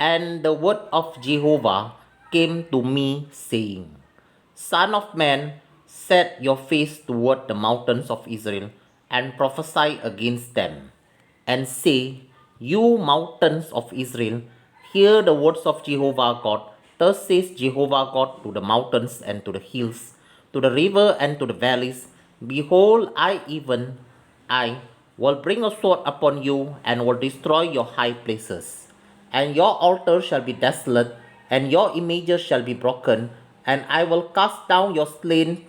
And the word of Jehovah came to me, saying, Son of man, set your face toward the mountains of Israel, and prophesy against them, and say, You mountains of Israel, hear the words of Jehovah God. Thus says Jehovah God to the mountains and to the hills, to the river and to the valleys, Behold, I will bring a sword upon you, and will destroy your high places. And your altar shall be desolate, and your images shall be broken, and I will cast down your slain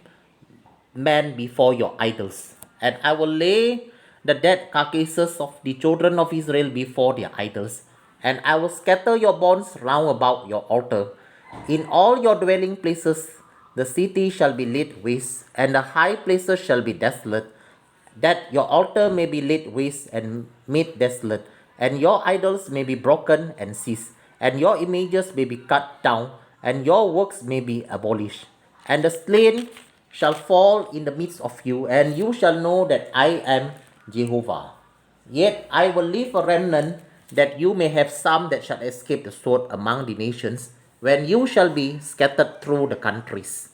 men before your idols. And I will lay the dead carcasses of the children of Israel before their idols. And I will scatter your bones round about your altar. In all your dwelling places the city shall be laid waste, and the high places shall be desolate, that your altar may be laid waste and made desolate, and your idols may be broken and cease, and your images may be cut down, and your works may be abolished. And the slain shall fall in the midst of you, and you shall know that I am Jehovah. Yet I will leave a remnant, that you may have some that shall escape the sword among the nations, when you shall be scattered through the countries.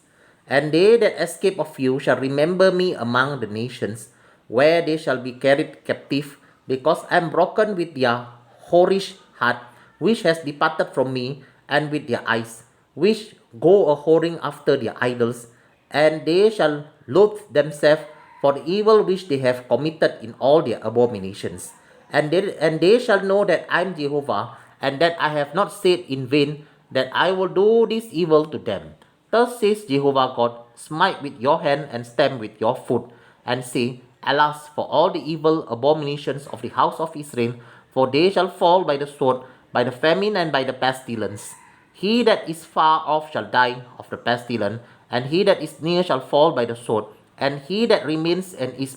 And they that escape of you shall remember me among the nations, where they shall be carried captive, because I am broken with their whorish heart, which has departed from me, and with their eyes, which go a whoring after their idols, and they shall loathe themselves for the evil which they have committed in all their abominations. And they shall know that I am Jehovah, and that I have not said in vain that I will do this evil to them. Thus says Jehovah God, Smite with your hand and stamp with your foot, and say, Alas for all the evil abominations of the house of Israel, for they shall fall by the sword, by the famine, and by the pestilence. He that is far off shall die of the pestilence, and he that is near shall fall by the sword, and he that remains and is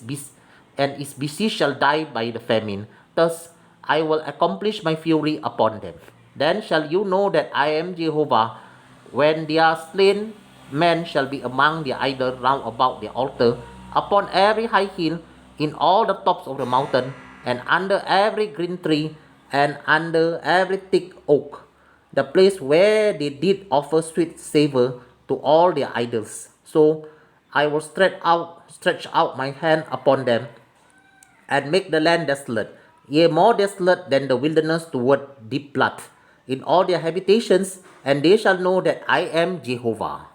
busy shall die by the famine. Thus I will accomplish my fury upon them. Then shall you know that I am Jehovah, when their slain men shall be among the idols round about the altar, upon every high hill, in all the tops of the mountain, and under every green tree, and under every thick oak, the place where they did offer sweet savour to all their idols. So I will stretch out my hand upon them, and make the land desolate, yea, more desolate than the wilderness toward deep blood, in all their habitations, and they shall know that I am Jehovah.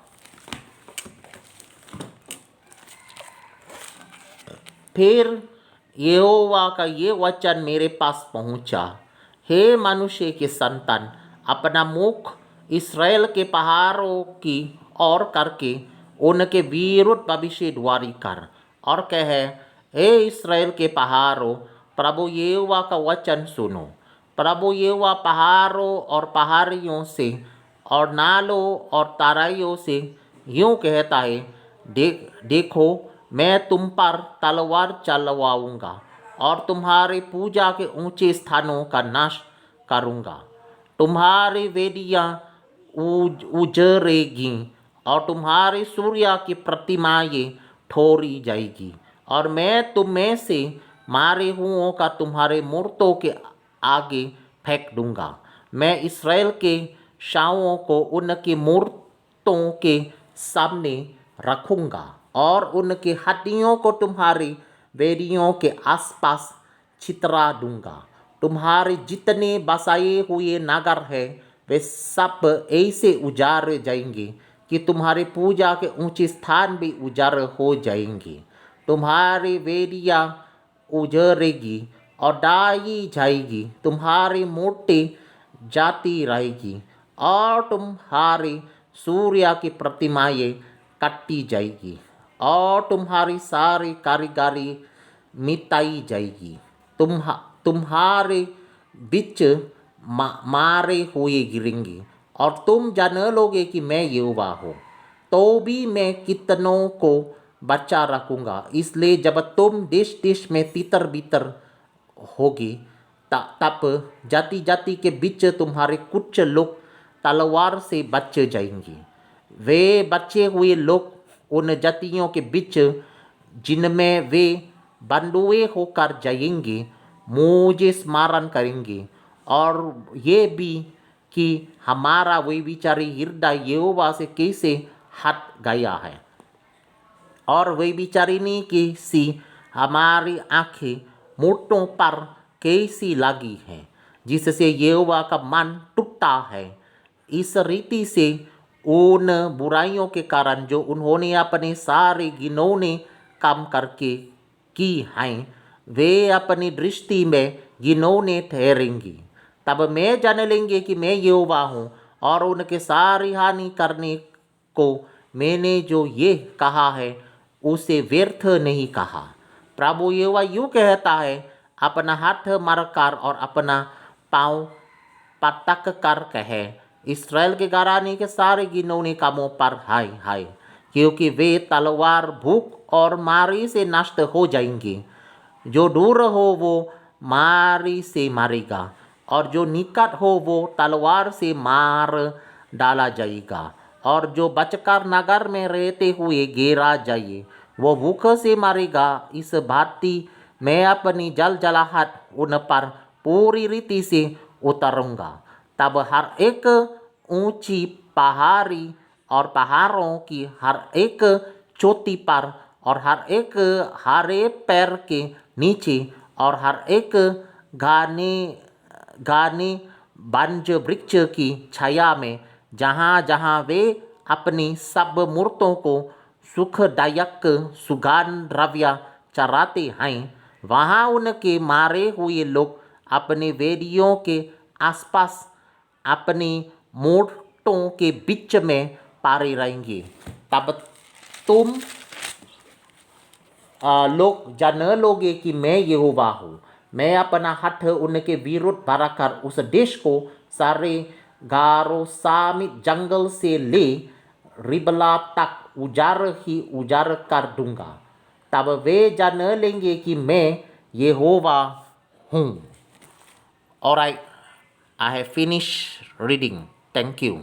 फिर यहोवा का ये वचन मेरे पास पहुंचा, हे मनुष्य के संतान, अपना मुख इसराइल के पहाड़ों की ओर करके उनके विरुद्ध भविष्यद्वाणी कर, और कहे, हे इसराइल के पहाड़ों, प्रभु यहोवा का वचन सुनो। प्रभु यहोवा पहाड़ों और पहाड़ियों से और नालों और तराइयों से यूं कहता है, देखो, मैं तुम पर तलवार चलवाऊंगा, और तुम्हारी पूजा के ऊंचे स्थानों का नाश करूंगा। तुम्हारी वेदियां उजड़ेगी, और तुम्हारी सूर्य की प्रतिमाएं ठोरी जाएगी, और मैं तुम में से मारे हुओं का तुम्हारे मूर्तों के आगे फेंक दूंगा। मैं इसराइल के शाओं को उनकी मूर्तों के सामने रखूंगा, और उनकी हड्डियों को तुम्हारी वेदियों के आसपास छितरा दूंगा। तुम्हारे जितने बसाए हुए नगर हैं, वे सब ऐसे उजाड़ जाएंगे कि तुम्हारी पूजा के ऊंचे स्थान भी उजाड़ हो जाएंगे। तुम्हारी वेदियाँ उजड़ेगी और डाई जाएगी, तुम्हारी मूर्ति जाती रहेगी, और तुम्हारी सूर्य की प्रतिमाएं काटी जाएगी, और तुम्हारी सारी कारीगरी मिटाई जाएगी। तुम्हारे बीच मारे हुए गिरेंगे, और तुम जान लोगे कि मैं यहोवा हूँ। तो भी मैं कितनों को बचा रखूंगा। इसलिए जब तुम देश देश में तितर बितर होगी, तब जाति जाति के बीच तुम्हारे कुछ लोग तलवार से बच जाएंगे। वे बचे हुए लोग उन जातियों के बीच जिनमें वे बंधुए होकर जाएंगे, मुझे स्मरण करेंगे, और ये भी कि हमारा व्यभिचारी हृदय यहोवा से कैसे हट गया है, और व्यभिचारिणी की सी हमारी आंखें मूर्तों पर कैसी लगी हैं, जिससे यहोवा का मन टूटा है। इस रीति से उन बुराइयों के कारण जो उन्होंने अपने सारे घिनौने काम करके की हैं, वे अपनी दृष्टि में घिनौने ठहरेंगी। तब मैं जान लेंगे कि मैं यहोवा हूँ, और उनके सारी हानि करने को मैंने जो ये कहा है उसे व्यर्थ नहीं कहा। प्रभु यहोवा यूँ कहता है, अपना हाथ मारकर और अपना पाँव पटक कर कहे, इस्राएल के घराने के सारे घिनौने कामों पर हाय हाय, क्योंकि वे तलवार, भूख और मारी से नष्ट हो जाएंगे। जो दूर हो वो मारी से मारेगा, और जो निकट हो वो तलवार से मार डाला जाएगा। और जो बचकर नगर में रहते हुए घेरा जाए, वो भूख से मरेगा। इस भांति मैं अपनी जलजलाहट उन पर पूरी रीति से उतारूंगा। तब हर एक ऊंची पहाड़ी और पहाड़ों की हर एक चोटी पर और हर एक हरे पेड़ के नीचे और हर एक घने घने बंज वृक्ष की छाया में, जहाँ जहाँ वे अपनी सब मूर्तों को सुखदायक सुगंध द्रव्य चढ़ाते हैं, वहाँ उनके मारे हुए लोग अपने वेदियों के आसपास अपनी मूर्तों के बीच में पड़े रहेंगे। तब तुम लोग जान लोगे कि मैं यहोवा हूँ। मैं अपना हाथ उनके विरुद्ध बढ़ाकर उस देश को सारे गारोसामी जंगल से ले रिबला तक उजाड़ ही उजाड़ कर दूंगा। तब वे जान लेंगे कि मैं यहोवा हूँ। Alright, I have finished reading. Thank you.